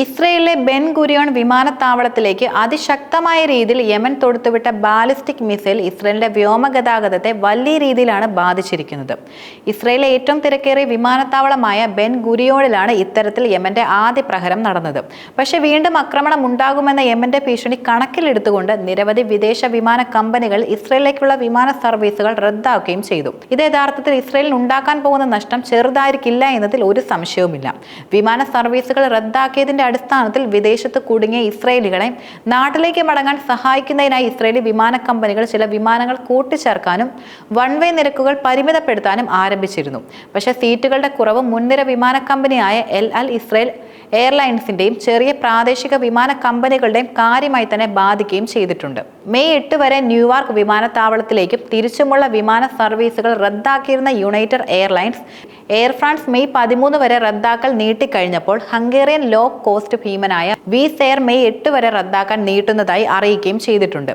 ഇസ്രയേലിലെ Ben Gurion വിമാനത്താവളത്തിലേക്ക് അതിശക്തമായ രീതിയിൽ യമൻ തൊടുത്തുവിട്ട ബാലിസ്റ്റിക് മിസൈൽ ഇസ്രയേലിന്റെ വ്യോമഗതാഗതത്തെ വലിയ രീതിയിലാണ് ബാധിച്ചിരിക്കുന്നത്. ഇസ്രയേലിലെ ഏറ്റവും തിരക്കേറിയ വിമാനത്താവളമായ ബെൻ ഗുരിയോണിലാണ് ഇത്തരത്തിൽ യമന്റെ ആദ്യ പ്രഹരം നടന്നത്. പക്ഷേ വീണ്ടും ആക്രമണം ഉണ്ടാകുമെന്ന യമന്റെ ഭീഷണി കണക്കിലെടുത്തുകൊണ്ട് നിരവധി വിദേശ വിമാന കമ്പനികൾ ഇസ്രയേലിലേക്കുള്ള വിമാന സർവീസുകൾ റദ്ദാക്കുകയും ചെയ്തു. ഇത് യഥാർത്ഥത്തിൽ ഇസ്രയേലിന് ഉണ്ടാക്കാൻ പോകുന്ന നഷ്ടം ചെറുതായിരിക്കില്ല എന്നതിൽ ഒരു സംശയവുമില്ല. വിമാന സർവീസുകൾ റദ്ദാക്കിയതിന്റെ അടിസ്ഥാനത്തിൽ വിദേശത്ത് കുടുങ്ങിയ ഇസ്രയേലികളെ നാട്ടിലേക്ക് മടങ്ങാൻ സഹായിക്കുന്നതിനായി ഇസ്രയേലി വിമാന കമ്പനികൾ ചില വിമാനങ്ങൾ കൂട്ടിച്ചേർക്കാനും വൺ വേ നിരക്കുകൾ പരിമിതപ്പെടുത്താനും ആരംഭിച്ചിരുന്നു. പക്ഷേ സീറ്റുകളുടെ കുറവ് മുൻനിര വിമാന കമ്പനിയായ എൽ അൽ ഇസ്രയേൽ എയർലൈൻസിന്റെയും ചെറിയ പ്രാദേശിക വിമാന കമ്പനികളുടെയും കാര്യമായി തന്നെ ബാധിക്കുകയും ചെയ്തിട്ടുണ്ട്. മെയ് 8 വരെ ന്യൂയോർക്ക് വിമാനത്താവളത്തിലേക്കും തിരിച്ചുമുള്ള വിമാന സർവീസുകൾ റദ്ദാക്കിയിരുന്ന United Airlines Air France May 13 വരെ റദ്ദാക്കൽ നീട്ടിക്കഴിഞ്ഞപ്പോൾ ഹംഗേറിയൻ ലോ കോസ്റ്റ് ഭീമനായ വീസ് എയർ മെയ് 8 വരെ റദ്ദാക്കാൻ നീട്ടുന്നതായി അറിയിക്കുകയും ചെയ്തിട്ടുണ്ട്.